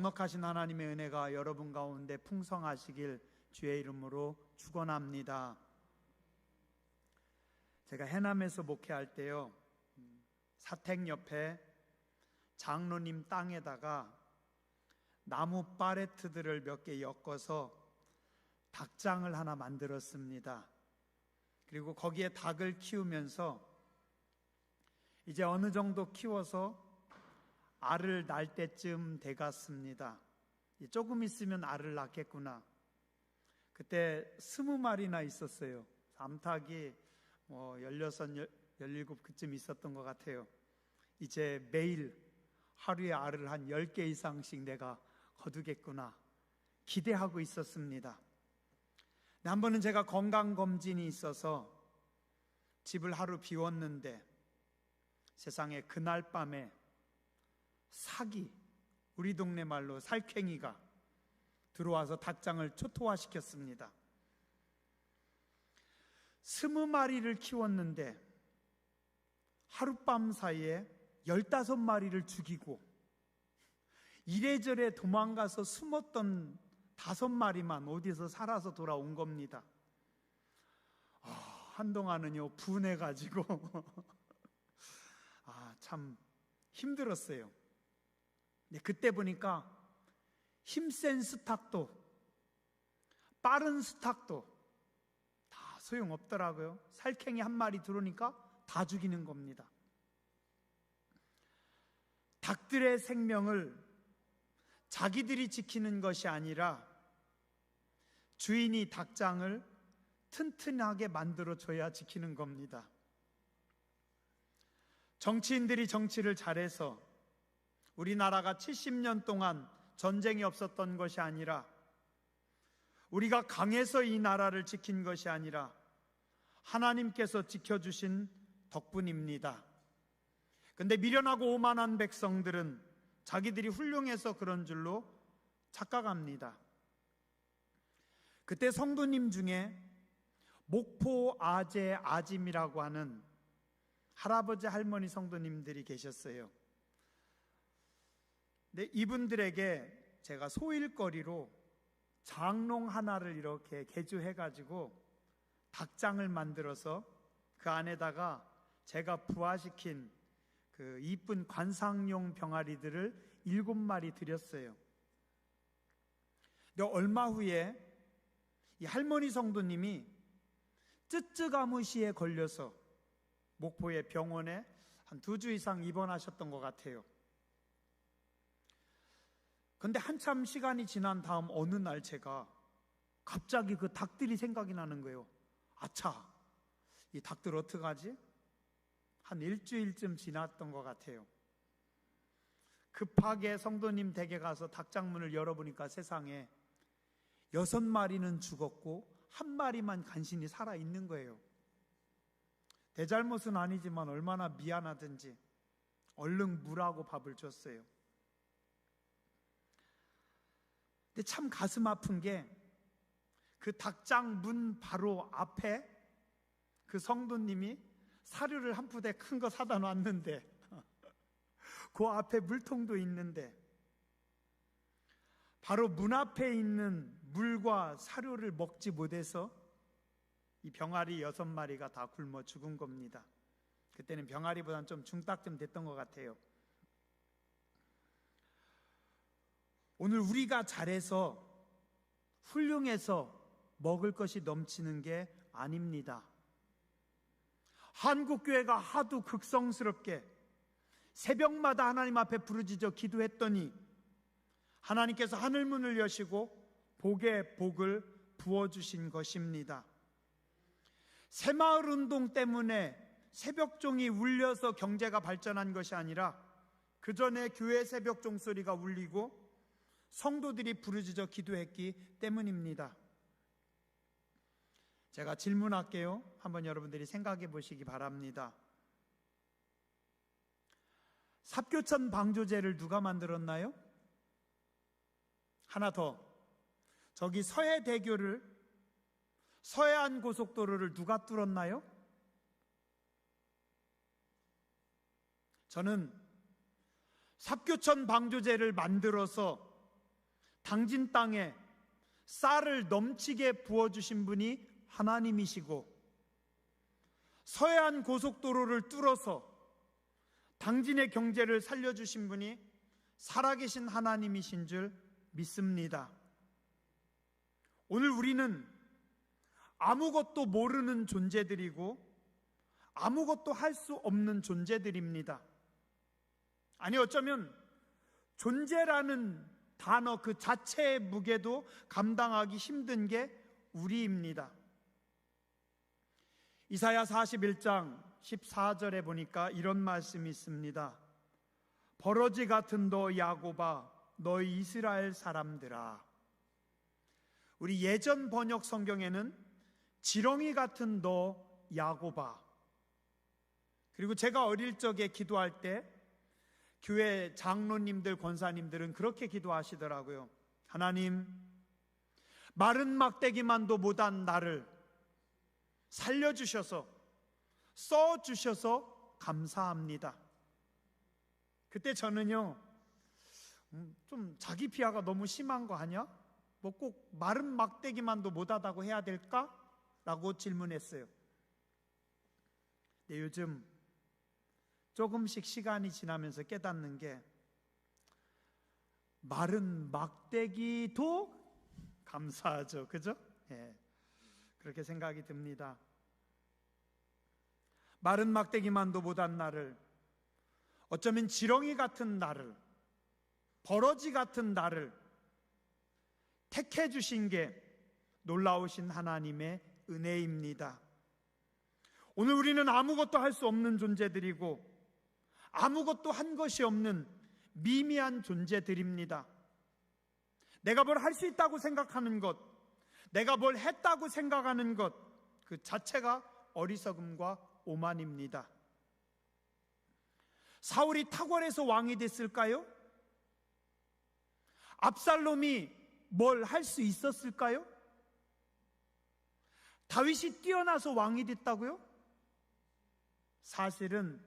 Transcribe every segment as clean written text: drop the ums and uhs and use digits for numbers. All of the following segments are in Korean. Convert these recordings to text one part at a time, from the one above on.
넉넉하신 하나님의 은혜가 여러분 가운데 풍성하시길 주의 이름으로 축원합니다. 제가 해남에서 목회할 때요, 사택 옆에 장로님 땅에다가 나무 파레트들을 몇 개 엮어서 닭장을 하나 만들었습니다. 그리고 거기에 닭을 키우면서 이제 어느 정도 키워서 알을 낳을 때쯤 돼갔습니다. 조금 있으면 알을 낳겠구나. 그때 20마리나 있었어요. 암탉이 16, 17 그쯤 있었던 것 같아요. 이제 매일 하루에 알을 한 10개 이상씩 내가 거두겠구나 기대하고 있었습니다. 한 번은 제가 건강검진이 있어서 집을 하루 비웠는데 세상에 그날 밤에 사기, 우리 동네 말로 살쾡이가 들어와서 닭장을 초토화시켰습니다. 20마리를 키웠는데 하룻밤 사이에 15마리를 죽이고 이래저래 도망가서 숨었던 5마리만 어디서 살아서 돌아온 겁니다. 한동안은요 분해가지고 참 힘들었어요. 그때 보니까 힘센 수탉도 빠른 수탉도 다 소용없더라고요. 살쾡이 한 마리 들어오니까 다 죽이는 겁니다. 닭들의 생명을 자기들이 지키는 것이 아니라 주인이 닭장을 튼튼하게 만들어줘야 지키는 겁니다. 정치인들이 정치를 잘해서 우리나라가 70년 동안 전쟁이 없었던 것이 아니라 우리가 강해서 이 나라를 지킨 것이 아니라 하나님께서 지켜주신 덕분입니다. 근데 미련하고 오만한 백성들은 자기들이 훌륭해서 그런 줄로 착각합니다. 그때 성도님 중에 목포 아재 아짐이라고 하는 할아버지 할머니 성도님들이 계셨어요. 근데 이분들에게 제가 소일거리로 장롱 하나를 이렇게 개조해가지고 닭장을 만들어서 그 안에다가 제가 부화시킨 그 이쁜 관상용 병아리들을 7마리 드렸어요. 근데 얼마 후에 이 할머니 성도님이 쯔쯔가무시에 걸려서 목포의 병원에 한 2주 이상 입원하셨던 것 같아요. 근데 한참 시간이 지난 다음 어느 날 제가 갑자기 그 닭들이 생각이 나는 거예요. 아차, 이 닭들 어떡하지? 한 일주일쯤 지났던 것 같아요. 급하게 성도님 댁에 가서 닭장문을 열어보니까 세상에 6마리는 죽었고 1마리만 간신히 살아있는 거예요. 내 잘못은 아니지만 얼마나 미안하든지 얼른 물하고 밥을 줬어요. 근데 참 가슴 아픈 게 그 닭장 문 바로 앞에 그 성도님이 사료를 한 푸대 큰 거 사다 놨는데 그 앞에 물통도 있는데 바로 문 앞에 있는 물과 사료를 먹지 못해서 이 병아리 6마리가 다 굶어 죽은 겁니다. 그때는 병아리보다는 좀 중딱쯤 됐던 것 같아요. 오늘 우리가 잘해서 훌륭해서 먹을 것이 넘치는 게 아닙니다. 한국교회가 하도 극성스럽게 새벽마다 하나님 앞에 부르짖어 기도했더니 하나님께서 하늘문을 여시고 복의 복을 부어주신 것입니다. 새마을운동 때문에 새벽종이 울려서 경제가 발전한 것이 아니라 그 전에 교회 새벽종 소리가 울리고 성도들이 부르짖어 기도했기 때문입니다. 제가 질문할게요. 한번 여러분들이 생각해 보시기 바랍니다. 삽교천 방조제를 누가 만들었나요? 하나 더, 저기 서해대교를, 서해안 고속도로를 누가 뚫었나요? 저는 삽교천 방조제를 만들어서 당진 땅에 쌀을 넘치게 부어주신 분이 하나님이시고, 서해안 고속도로를 뚫어서 당진의 경제를 살려주신 분이 살아계신 하나님이신 줄 믿습니다. 오늘 우리는 아무것도 모르는 존재들이고 아무것도 할 수 없는 존재들입니다. 아니, 어쩌면 존재라는 단어 그 자체의 무게도 감당하기 힘든 게 우리입니다. 이사야 41장 14절에 보니까 이런 말씀이 있습니다. 버러지 같은 너 야곱아, 너희 이스라엘 사람들아. 우리 예전 번역 성경에는 지렁이 같은 너 야곱아. 그리고 제가 어릴 적에 기도할 때 교회 장로님들, 권사님들은 그렇게 기도하시더라고요. 하나님, 마른 막대기만도 못한 나를 살려주셔서, 써주셔서 감사합니다. 그때 저는요, 좀 자기 비하가 너무 심한 거 아니야? 뭐 꼭 마른 막대기만도 못하다고 해야 될까? 라고 질문했어요. 근데 요즘 조금씩 시간이 지나면서 깨닫는 게, 마른 막대기도 감사하죠. 그죠? 예, 그렇게 생각이 듭니다. 마른 막대기만도 못한 나를, 어쩌면 지렁이 같은 나를, 버러지 같은 나를 택해 주신 게 놀라우신 하나님의 은혜입니다. 오늘 우리는 아무것도 할 수 없는 존재들이고 아무것도 한 것이 없는 미미한 존재들입니다. 내가 뭘 할 수 있다고 생각하는 것, 내가 뭘 했다고 생각하는 것, 그 자체가 어리석음과 오만입니다. 사울이 탁월해서 왕이 됐을까요? 압살롬이 뭘 할 수 있었을까요? 다윗이 뛰어나서 왕이 됐다고요? 사실은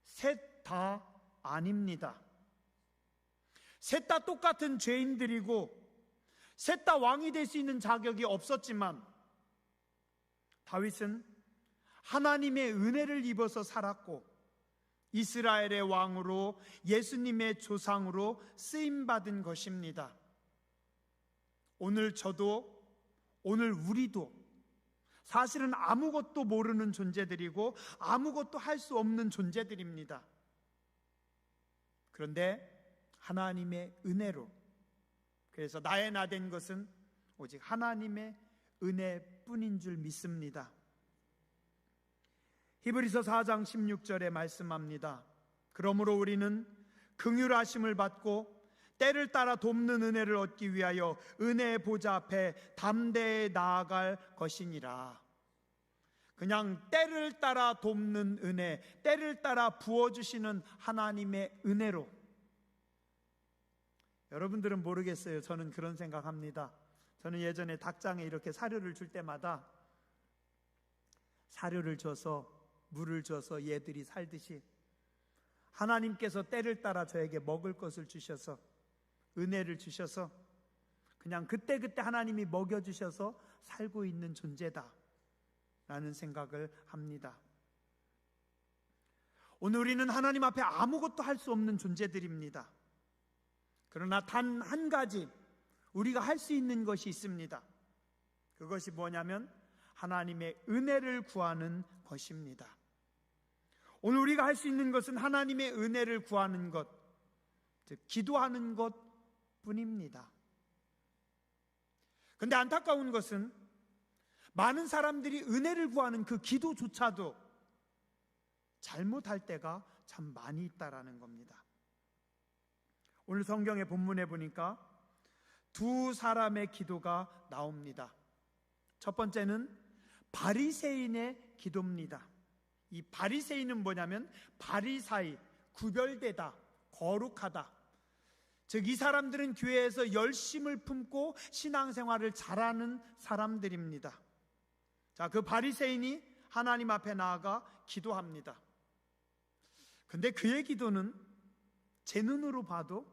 셋 다 아닙니다. 셋 다 똑같은 죄인들이고 셋 다 왕이 될 수 있는 자격이 없었지만 다윗은 하나님의 은혜를 입어서 살았고 이스라엘의 왕으로, 예수님의 조상으로 쓰임받은 것입니다. 오늘 저도, 오늘 우리도 사실은 아무것도 모르는 존재들이고 아무것도 할 수 없는 존재들입니다. 그런데 하나님의 은혜로, 그래서 나의 나 된 것은 오직 하나님의 은혜뿐인 줄 믿습니다. 히브리서 4장 16절에 말씀합니다. 그러므로 우리는 긍휼하심을 받고 때를 따라 돕는 은혜를 얻기 위하여 은혜의 보좌 앞에 담대히 나아갈 것이니라. 그냥 때를 따라 돕는 은혜, 때를 따라 부어주시는 하나님의 은혜로. 여러분들은 모르겠어요. 저는 그런 생각합니다. 저는 예전에 닭장에 이렇게 사료를 줄 때마다 사료를 줘서, 물을 줘서 얘들이 살듯이 하나님께서 때를 따라 저에게 먹을 것을 주셔서, 은혜를 주셔서 그냥 그때그때 하나님이 먹여주셔서 살고 있는 존재다 라는 생각을 합니다. 오늘 우리는 하나님 앞에 아무것도 할 수 없는 존재들입니다. 그러나 단 한 가지 우리가 할 수 있는 것이 있습니다. 그것이 뭐냐면 하나님의 은혜를 구하는 것입니다. 오늘 우리가 할 수 있는 것은 하나님의 은혜를 구하는 것, 즉 기도하는 것 뿐입니다. 그런데 안타까운 것은 많은 사람들이 은혜를 구하는 그 기도조차도 잘못할 때가 참 많이 있다라는 겁니다. 오늘 성경의 본문에 보니까 두 사람의 기도가 나옵니다. 첫 번째는 바리새인의 기도입니다. 이 바리새인은 뭐냐면 바리사이, 구별되다, 거룩하다. 즉 이 사람들은 교회에서 열심을 품고 신앙생활을 잘하는 사람들입니다. 자, 그 바리새인이 하나님 앞에 나아가 기도합니다. 근데 그의 기도는 제 눈으로 봐도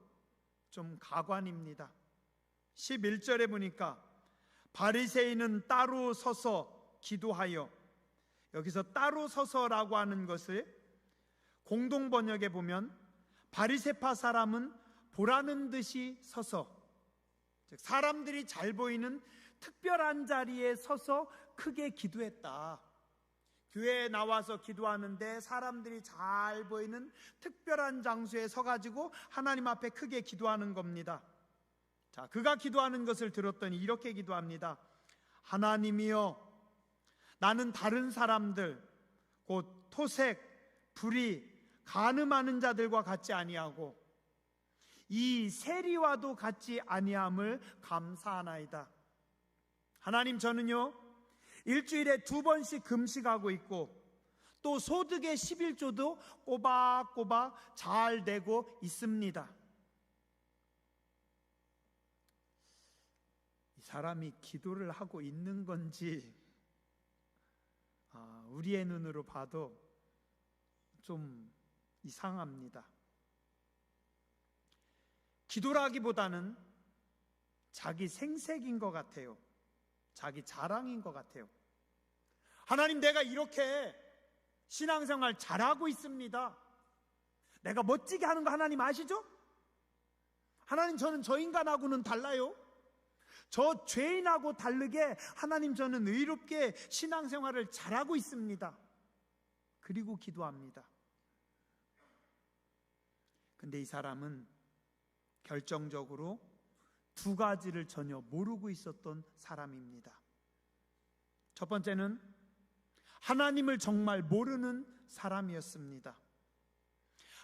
좀 가관입니다. 11절에 보니까 바리새인은 따로 서서 기도하여, 여기서 따로 서서라고 하는 것을 공동 번역에 보면 바리새파 사람은 보라는 듯이 서서, 즉 사람들이 잘 보이는 특별한 자리에 서서 크게 기도했다. 교회에 나와서 기도하는데 사람들이 잘 보이는 특별한 장소에 서가지고 하나님 앞에 크게 기도하는 겁니다. 자, 그가 기도하는 것을 들었더니 이렇게 기도합니다. 하나님이여, 나는 다른 사람들, 곧 토색, 불의, 간음하는 자들과 같지 아니하고 이 세리와도 같지 아니함을 감사하나이다. 하나님, 저는요 일주일에 2번씩 금식하고 있고 또 소득의 11조도 꼬박꼬박 잘 내고 있습니다. 이 사람이 기도를 하고 있는 건지 우리의 눈으로 봐도 좀 이상합니다. 기도라기보다는 자기 생색인 것 같아요. 자기 자랑인 것 같아요. 하나님, 내가 이렇게 신앙생활 잘하고 있습니다. 내가 멋지게 하는 거 하나님 아시죠? 하나님, 저는 저 인간하고는 달라요. 저 죄인하고 다르게 하나님, 저는 의롭게 신앙생활을 잘하고 있습니다. 그리고 기도합니다. 근데 이 사람은 결정적으로 2가지를 전혀 모르고 있었던 사람입니다. 첫 번째는 하나님을 정말 모르는 사람이었습니다.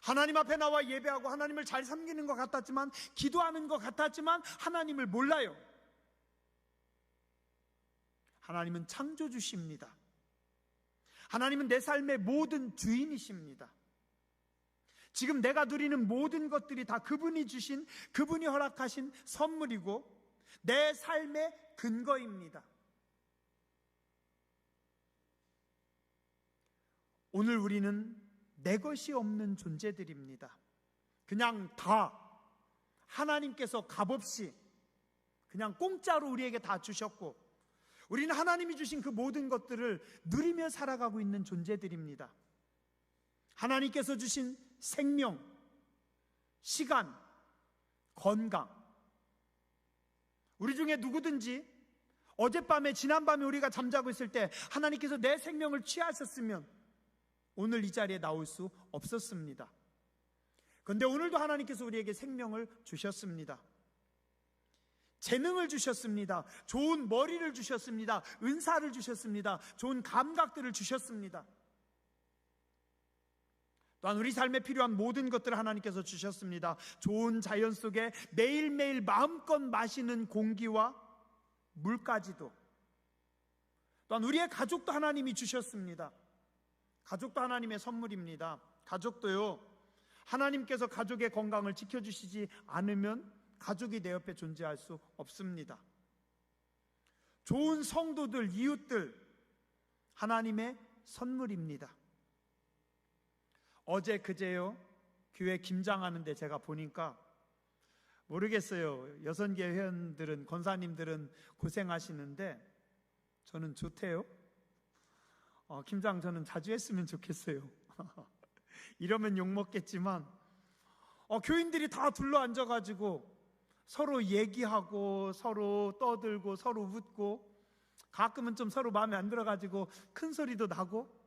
하나님 앞에 나와 예배하고 하나님을 잘 섬기는 것 같았지만, 기도하는 것 같았지만 하나님을 몰라요. 하나님은 창조주십니다. 하나님은 내 삶의 모든 주인이십니다. 지금 내가 누리는 모든 것들이 다 그분이 주신, 그분이 허락하신 선물이고 내 삶의 근거입니다. 오늘 우리는 내 것이 없는 존재들입니다. 그냥 다 하나님께서 값없이 그냥 공짜로 우리에게 다 주셨고, 우리는 하나님이 주신 그 모든 것들을 누리며 살아가고 있는 존재들입니다. 하나님께서 주신 생명, 시간, 건강, 우리 중에 누구든지 어젯밤에, 지난밤에 우리가 잠자고 있을 때 하나님께서 내 생명을 취하셨으면 오늘 이 자리에 나올 수 없었습니다. 그런데 오늘도 하나님께서 우리에게 생명을 주셨습니다. 재능을 주셨습니다. 좋은 머리를 주셨습니다. 은사를 주셨습니다. 좋은 감각들을 주셨습니다. 또한 우리 삶에 필요한 모든 것들을 하나님께서 주셨습니다. 좋은 자연 속에 매일매일 마음껏 마시는 공기와 물까지도. 또한 우리의 가족도 하나님이 주셨습니다. 가족도 하나님의 선물입니다. 가족도요, 하나님께서 가족의 건강을 지켜주시지 않으면 가족이 내 옆에 존재할 수 없습니다. 좋은 성도들, 이웃들, 하나님의 선물입니다. 어제 그제요, 교회 김장하는데 제가 보니까 모르겠어요. 여선교 회원들은, 권사님들은 고생하시는데 저는 좋대요. 김장 저는 자주 했으면 좋겠어요. 이러면 욕먹겠지만 교인들이 다 둘러 앉아가지고 서로 얘기하고 서로 떠들고 서로 웃고, 가끔은 좀 서로 마음에 안 들어가지고 큰 소리도 나고,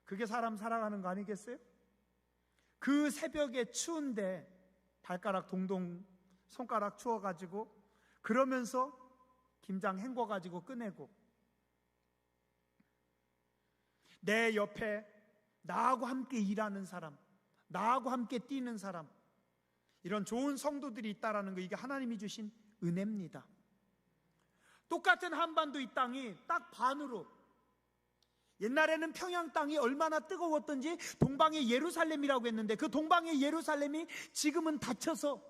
그게 사람 살아가는 거 아니겠어요? 그 새벽에 추운데 발가락 동동 손가락 추워가지고 그러면서 김장 헹궈가지고 꺼내고, 내 옆에 나하고 함께 일하는 사람, 나하고 함께 뛰는 사람, 이런 좋은 성도들이 있다라는 거, 이게 하나님이 주신 은혜입니다. 똑같은 한반도 이 땅이 딱 반으로, 옛날에는 평양 땅이 얼마나 뜨거웠던지 동방의 예루살렘이라고 했는데, 그 동방의 예루살렘이 지금은 닫혀서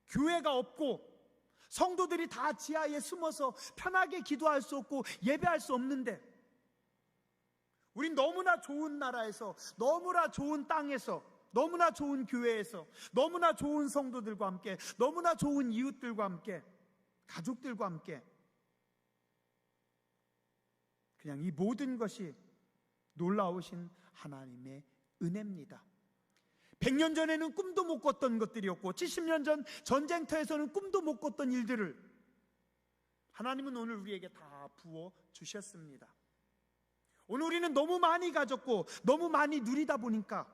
교회가 없고 성도들이 다 지하에 숨어서 편하게 기도할 수 없고 예배할 수 없는데, 우린 너무나 좋은 나라에서, 너무나 좋은 땅에서 너무나 좋은 교회에서, 너무나 좋은 성도들과 함께, 너무나 좋은 이웃들과 함께, 가족들과 함께, 그냥 이 모든 것이 놀라우신 하나님의 은혜입니다. 100년 전에는 꿈도 못 꿨던 것들이었고 70년 전 전쟁터에서는 꿈도 못 꿨던 일들을 하나님은 오늘 우리에게 다 부어 주셨습니다. 오늘 우리는 너무 많이 가졌고 너무 많이 누리다 보니까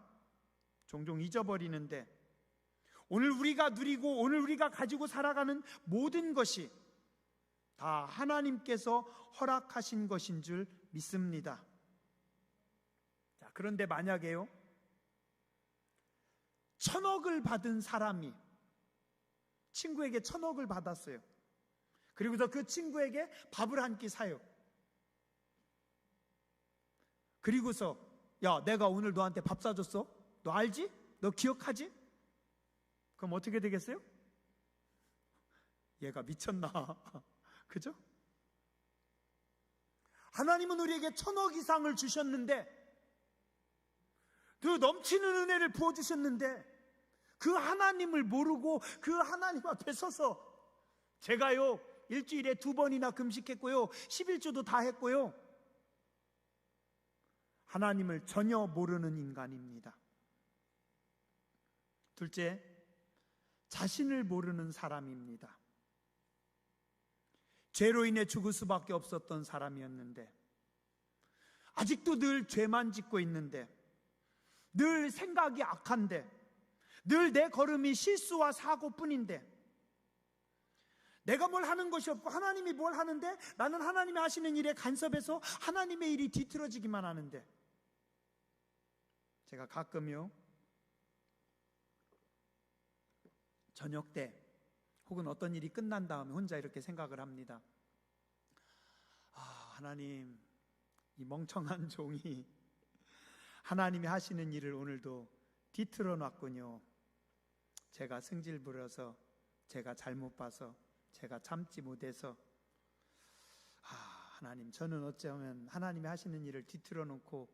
종종 잊어버리는데, 오늘 우리가 누리고 오늘 우리가 가지고 살아가는 모든 것이 다 하나님께서 허락하신 것인 줄 믿습니다. 자, 그런데 만약에요, 1,000억을 받은 사람이 친구에게 1,000억을 받았어요. 그리고서 그 친구에게 밥을 한 끼 사요. 그리고서 야, 내가 오늘 너한테 밥 사줬어? 너 알지? 너 기억하지? 그럼 어떻게 되겠어요? 얘가 미쳤나? 그죠? 하나님은 우리에게 1,000억 이상을 주셨는데, 그 넘치는 은혜를 부어주셨는데, 그 하나님을 모르고 그 하나님 앞에 서서 제가요 일주일에 2번이나 금식했고요 11조도 다 했고요, 하나님을 전혀 모르는 인간입니다. 둘째, 자신을 모르는 사람입니다. 죄로 인해 죽을 수밖에 없었던 사람이었는데, 아직도 늘 죄만 짓고 있는데, 늘 생각이 악한데, 늘 내 걸음이 실수와 사고뿐인데, 내가 뭘 하는 것이 없고 하나님이 뭘 하는데 나는 하나님이 하시는 일에 간섭해서 하나님의 일이 뒤틀어지기만 하는데, 제가 가끔요 저녁 때 혹은 어떤 일이 끝난 다음에 혼자 이렇게 생각을 합니다. 하나님, 이 멍청한 종이 하나님이 하시는 일을 오늘도 뒤틀어 놨군요. 제가 승질 부려서, 제가 잘못 봐서, 제가 참지 못해서, 하나님, 저는 어쩌면 하나님이 하시는 일을 뒤틀어 놓고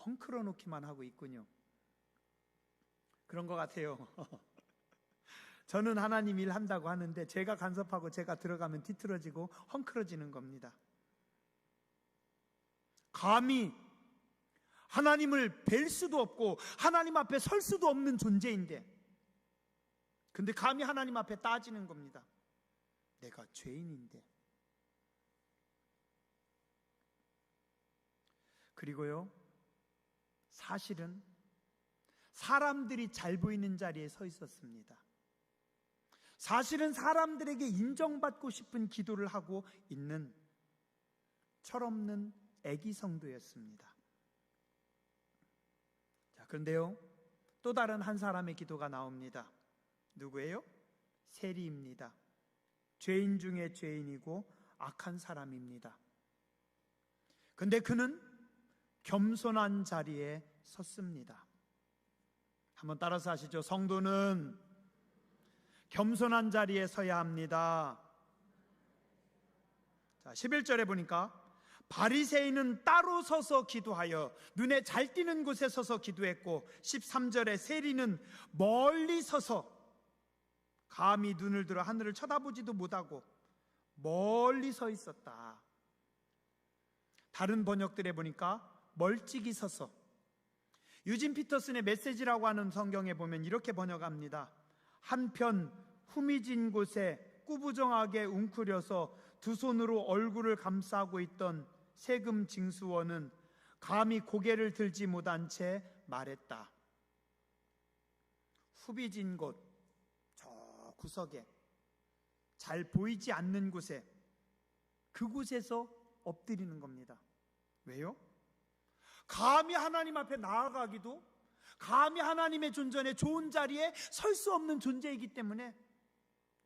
헝클어 놓기만 하고 있군요. 그런 것 같아요. 저는 하나님 일 한다고 하는데 제가 간섭하고 제가 들어가면 뒤틀어지고 헝클어지는 겁니다. 감히 하나님을 뵐 수도 없고 하나님 앞에 설 수도 없는 존재인데, 근데 감히 하나님 앞에 따지는 겁니다. 내가 죄인인데. 그리고요, 사실은 사람들이 잘 보이는 자리에 서 있었습니다. 사실은 사람들에게 인정받고 싶은 기도를 하고 있는 철없는 애기 성도였습니다. 자, 그런데요, 또 다른 한 사람의 기도가 나옵니다. 누구예요? 세리입니다. 죄인 중에 죄인이고 악한 사람입니다. 근데 그는 겸손한 자리에 섰습니다. 한번 따라서 하시죠. 성도는 겸손한 자리에 서야 합니다. 자, 11절에 보니까 바리새인은 따로 서서 기도하여 눈에 잘 띄는 곳에 서서 기도했고, 13절에 세리는 멀리 서서 감히 눈을 들어 하늘을 쳐다보지도 못하고 멀리 서 있었다. 다른 번역들에 보니까 멀찍이 서서, 유진 피터슨의 메시지라고 하는 성경에 보면 이렇게 번역합니다. 한편 후미진 곳에 꾸부정하게 웅크려서 두 손으로 얼굴을 감싸고 있던 세금 징수원은 감히 고개를 들지 못한 채 말했다. 후비진 곳, 저 구석에, 잘 보이지 않는 곳에, 그곳에서 엎드리는 겁니다. 왜요? 감히 하나님 앞에 나아가기도, 감히 하나님의 존전에 좋은 자리에 설 수 없는 존재이기 때문에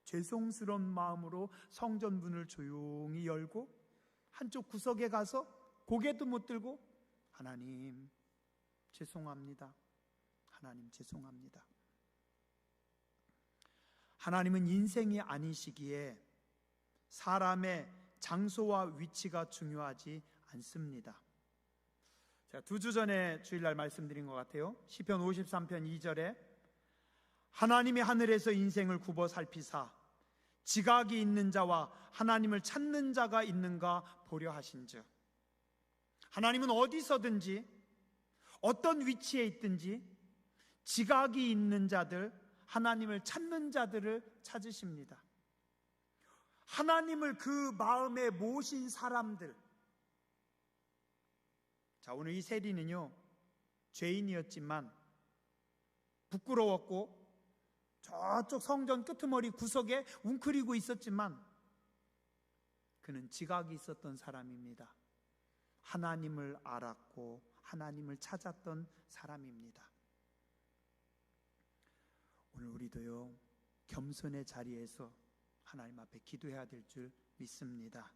죄송스러운 마음으로 성전 문을 조용히 열고 한쪽 구석에 가서 고개도 못 들고, 하나님 죄송합니다, 하나님 죄송합니다. 하나님은 인생이 아니시기에 사람의 장소와 위치가 중요하지 않습니다. 자, 2주 전에 주일날 말씀드린 것 같아요. 시편 53편 2절에 하나님이 하늘에서 인생을 굽어 살피사 지각이 있는 자와 하나님을 찾는 자가 있는가 보려 하신즉, 하나님은 어디서든지 어떤 위치에 있든지 지각이 있는 자들, 하나님을 찾는 자들을 찾으십니다. 하나님을 그 마음에 모신 사람들. 자, 오늘 이 세리는요, 죄인이었지만 부끄러웠고 저쪽 성전 끄트머리 구석에 웅크리고 있었지만 그는 지각이 있었던 사람입니다. 하나님을 알았고 하나님을 찾았던 사람입니다. 오늘 우리도요, 겸손의 자리에서 하나님 앞에 기도해야 될 줄 믿습니다.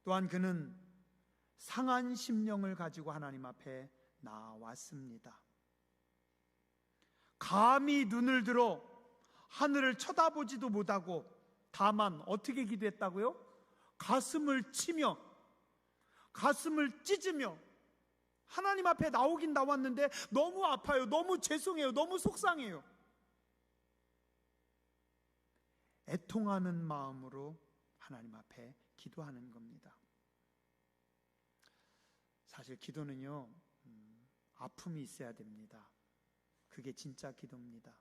또한 그는 상한 심령을 가지고 하나님 앞에 나왔습니다. 감히 눈을 들어 하늘을 쳐다보지도 못하고 다만 어떻게 기도했다고요? 가슴을 치며 가슴을 찢으며 하나님 앞에 나오긴 나왔는데 너무 아파요, 너무 죄송해요, 너무 속상해요. 애통하는 마음으로 하나님 앞에 기도하는 겁니다. 사실 기도는요, 아픔이 있어야 됩니다. 그게 진짜 기도입니다.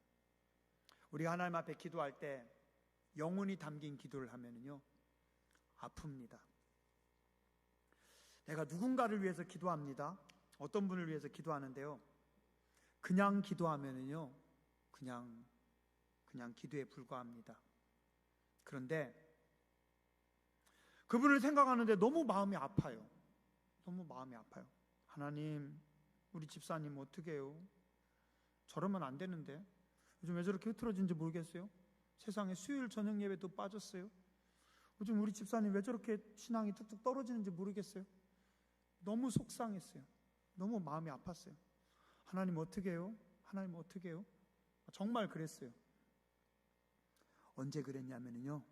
우리가 하나님 앞에 기도할 때 영혼이 담긴 기도를 하면요, 아픕니다. 내가 누군가를 위해서 기도합니다. 어떤 분을 위해서 기도하는데요, 그냥 기도하면요, 그냥 기도에 불과합니다. 그런데 그분을 생각하는데 너무 마음이 아파요. 너무 마음이 아파요. 하나님, 우리 집사님 어떻게 해요? 저러면 안 되는데 요즘 왜 저렇게 흐트러진지 모르겠어요. 세상에 수요일 저녁 예배도 빠졌어요. 요즘 우리 집사님 왜 저렇게 신앙이 뚝뚝 떨어지는지 모르겠어요. 너무 속상했어요. 너무 마음이 아팠어요. 하나님 어떻게 해요? 하나님 어떻게 해요? 정말 그랬어요. 언제 그랬냐면요,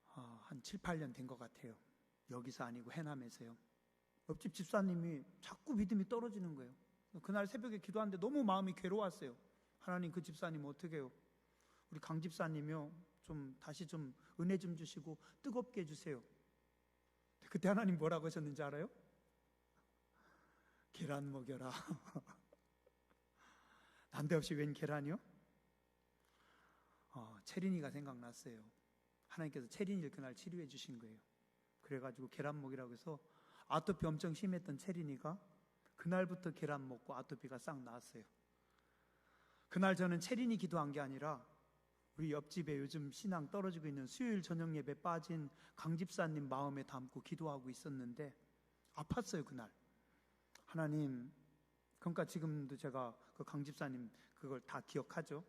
한 7, 8년 된 것 같아요. 여기서 아니고 해남에서요. 옆집 집사님이 자꾸 믿음이 떨어지는 거예요. 그날 새벽에 기도하는데 너무 마음이 괴로웠어요. 하나님, 그 집사님 어떻게 해요? 우리 강 집사님이요, 좀 다시 좀 은혜 좀 주시고 뜨겁게 해주세요. 그때 하나님 뭐라고 하셨는지 알아요? 계란 먹여라. 난데없이 웬 계란이요? 체린이가 생각났어요. 하나님께서 체린이를 그날 치료해 주신 거예요. 그래가지고 계란 먹이라고 해서 아토피 엄청 심했던 체린이가 그날부터 계란 먹고 아토피가 싹 나았어요. 그날 저는 체린이 기도한 게 아니라 우리 옆집에 요즘 신앙 떨어지고 있는 수요일 저녁 예배 빠진 강 집사님 마음에 담고 기도하고 있었는데 아팠어요. 그날 하나님, 그러니까 지금도 제가 그 강 집사님 그걸 다 기억하죠.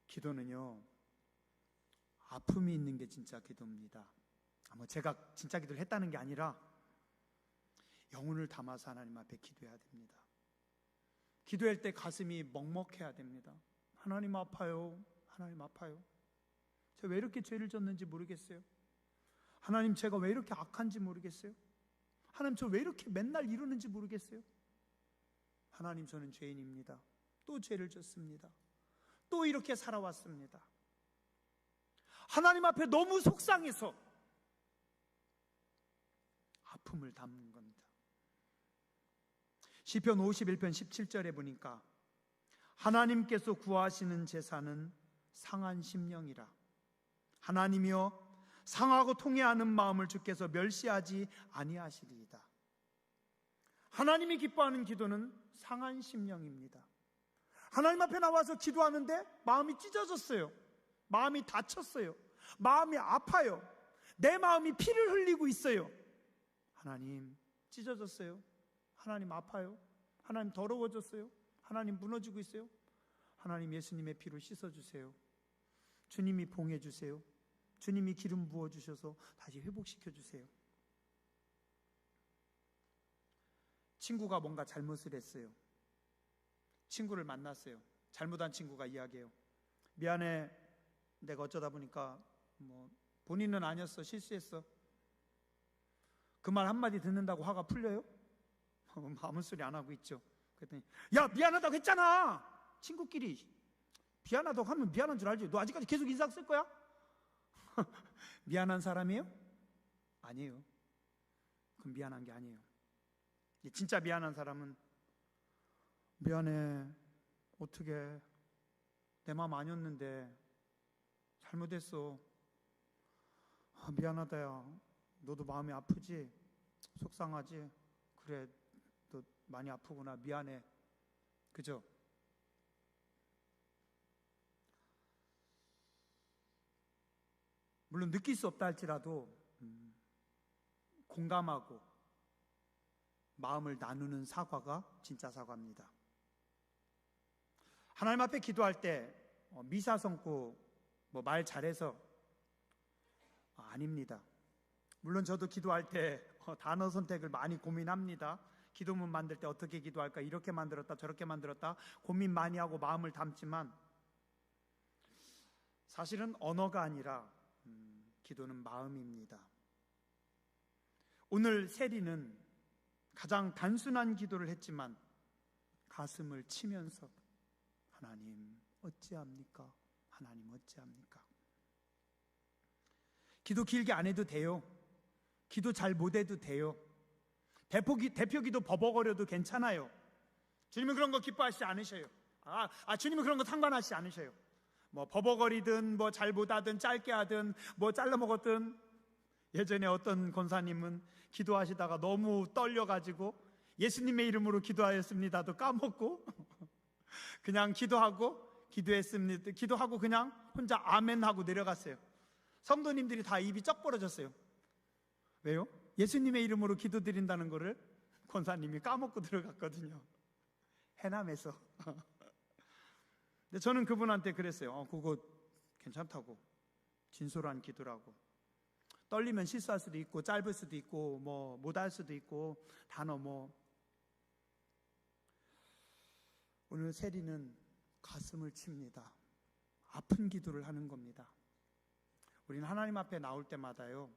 기도는요, 아픔이 있는 게 진짜 기도입니다. 제가 진짜 기도를 했다는 게 아니라 영혼을 담아서 하나님 앞에 기도해야 됩니다. 기도할 때 가슴이 먹먹해야 됩니다. 하나님 아파요. 하나님 아파요. 제가 왜 이렇게 죄를 졌는지 모르겠어요. 하나님, 제가 왜 이렇게 악한지 모르겠어요. 하나님, 저 왜 이렇게 맨날 이러는지 모르겠어요. 하나님, 저는 죄인입니다. 또 죄를 졌습니다. 또 이렇게 살아왔습니다. 하나님 앞에 너무 속상해서 아픔을 담는 겁니다. 시편 51편 17절에 보니까 하나님께서 구하시는 제사는 상한 심령이라. 하나님이여, 상하고 통회하는 마음을 주께서 멸시하지 아니하시리이다. 하나님이 기뻐하는 기도는 상한 심령입니다. 하나님 앞에 나와서 기도하는데 마음이 찢어졌어요. 마음이 다쳤어요. 마음이 아파요. 내 마음이 피를 흘리고 있어요. 하나님, 찢어졌어요. 하나님, 아파요. 하나님, 더러워졌어요. 하나님, 무너지고 있어요. 하나님, 예수님의 피로 씻어주세요. 주님이 봉해주세요. 주님이 기름 부어주셔서 다시 회복시켜주세요. 친구가 뭔가 잘못을 했어요. 친구를 만났어요. 잘못한 친구가 이야기해요. 미안해, 내가 어쩌다 보니까 본인은 아니었어, 실수했어. 그 말 한마디 듣는다고 화가 풀려요? 아무 소리 안 하고 있죠. 그랬더니 야, 미안하다고 했잖아. 친구끼리 미안하다고 하면 미안한 줄 알지. 너 아직까지 계속 인상 쓸 거야? 미안한 사람이에요? 아니에요. 그럼 미안한 게 아니에요. 진짜 미안한 사람은 미안해, 어떻게 내 마음 아니었는데 잘못했어. 미안하다. 야, 너도 마음이 아프지? 속상하지? 그래, 너 많이 아프구나. 미안해. 그죠? 물론 느낄 수 없다 할지라도 공감하고 마음을 나누는 사과가 진짜 사과입니다. 하나님 앞에 기도할 때 미사 성고 말 잘해서 아닙니다. 물론 저도 기도할 때 단어 선택을 많이 고민합니다. 기도문 만들 때 어떻게 기도할까, 이렇게 만들었다 저렇게 만들었다 고민 많이 하고 마음을 담지만 사실은 언어가 아니라 기도는 마음입니다. 오늘 세리는 가장 단순한 기도를 했지만 가슴을 치면서 하나님 어찌합니까? 하나님 어찌합니까? 기도 길게 안 해도 돼요. 기도 잘 못해도 돼요. 대표 기도 버벅거려도 괜찮아요. 주님은 그런 거 기뻐하시지 않으셔요. 주님은 그런 거 상관하시지 않으셔요. 버벅거리든 잘 못하든 짧게 하든 잘라 먹었든. 예전에 어떤 권사님은 기도하시다가 너무 떨려가지고 예수님의 이름으로 기도하였습니다도 까먹고 그냥 기도하고 그냥 혼자 아멘 하고 내려갔어요. 성도님들이 다 입이 쩍 벌어졌어요. 왜요? 예수님의 이름으로 기도드린다는 거를 권사님이 까먹고 들어갔거든요. 해남에서. 근데 저는 그분한테 그랬어요. 그거 괜찮다고. 진솔한 기도라고. 떨리면 실수할 수도 있고 짧을 수도 있고 못할 수도 있고 단어 오늘 세리는 가슴을 칩니다. 아픈 기도를 하는 겁니다. 우리는 하나님 앞에 나올 때마다요,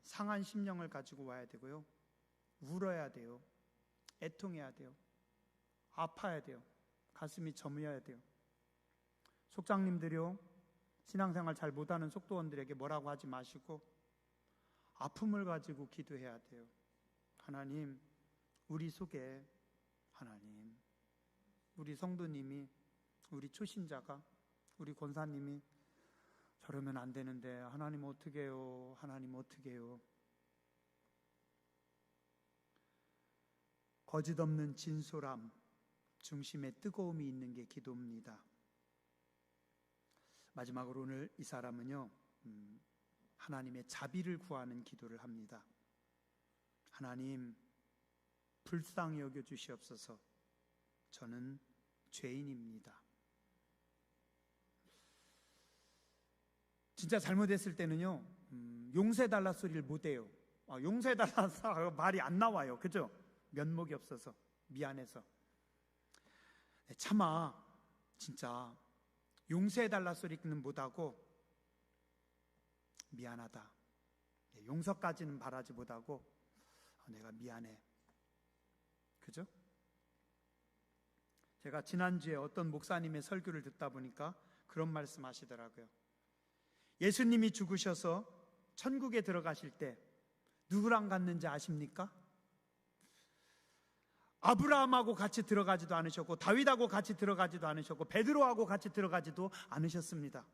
상한 심령을 가지고 와야 되고요, 울어야 돼요, 애통해야 돼요, 아파야 돼요, 가슴이 저며야 돼요. 속장님들이요, 신앙생활 잘 못하는 속도원들에게 뭐라고 하지 마시고 아픔을 가지고 기도해야 돼요. 하나님, 우리 속에 하나님, 우리 성도님이, 우리 초신자가, 우리 권사님이 저러면 안 되는데 하나님 어떻게 해요? 하나님 어떻게 해요? 거짓 없는 진솔함, 중심에 뜨거움이 있는 게 기도입니다. 마지막으로 오늘 이 사람은요, 하나님의 자비를 구하는 기도를 합니다. 하나님, 불쌍히 여겨 주시옵소서. 저는 죄인입니다. 진짜 잘못했을 때는요, 용서해달라 소리를 못해요. 용서해달라 말이 안 나와요. 그죠? 면목이 없어서, 미안해서. 차마 진짜 용서해달라 소리는 못하고 미안하다, 용서까지는 바라지 못하고 내가 미안해. 그죠? 제가 지난주에 어떤 목사님의 설교를 듣다 보니까 그런 말씀 하시더라고요. 예수님이 죽으셔서 천국에 들어가실 때 누구랑 갔는지 아십니까? 아브라함하고 같이 들어가지도 않으셨고 다윗하고 같이 들어가지도 않으셨고 베드로하고 같이 들어가지도 않으셨습니다.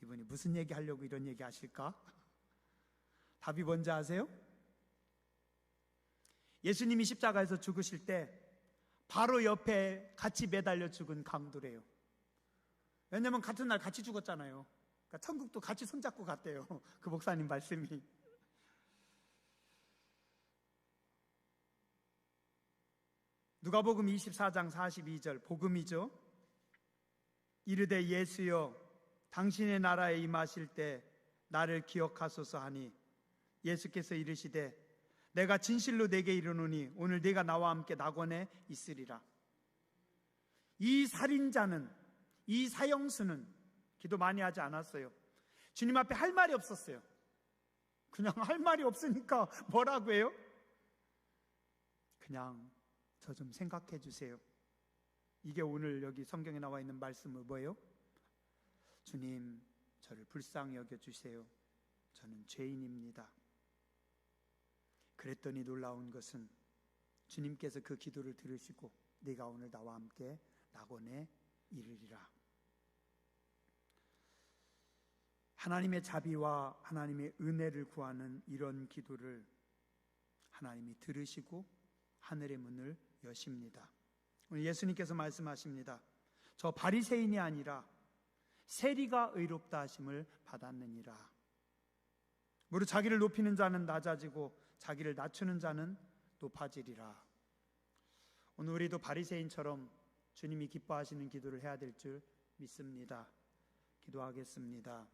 이분이 무슨 얘기 하려고 이런 얘기 하실까? 답이 뭔지 아세요? 예수님이 십자가에서 죽으실 때 바로 옆에 같이 매달려 죽은 강도래요. 왜냐면 같은 날 같이 죽었잖아요. 그러니까 천국도 같이 손잡고 갔대요. 그 목사님 말씀이. 누가복음 24장 42절 복음이죠. 이르되 예수여 당신의 나라에 임하실 때 나를 기억하소서 하니 예수께서 이르시되 내가 진실로 내게 이르노니 오늘 네가 나와 함께 낙원에 있으리라. 이 살인자는, 이 사형수는 기도 많이 하지 않았어요. 주님 앞에 할 말이 없었어요. 그냥 할 말이 없으니까 뭐라고 해요? 그냥 저 좀 생각해 주세요. 이게 오늘 여기 성경에 나와 있는 말씀은 뭐예요? 주님, 저를 불쌍히 여겨주세요. 저는 죄인입니다. 그랬더니 놀라운 것은 주님께서 그 기도를 들으시고 네가 오늘 나와 함께 낙원에 이르리라. 하나님의 자비와 하나님의 은혜를 구하는 이런 기도를 하나님이 들으시고 하늘의 문을 여십니다. 오늘 예수님께서 말씀하십니다. 저 바리새인이 아니라 세리가 의롭다 하심을 받았느니라. 무릇 자기를 높이는 자는 낮아지고 자기를 낮추는 자는 높아지리라. 오늘 우리도 바리새인처럼 주님이 기뻐하시는 기도를 해야 될 줄 믿습니다. 기도하겠습니다.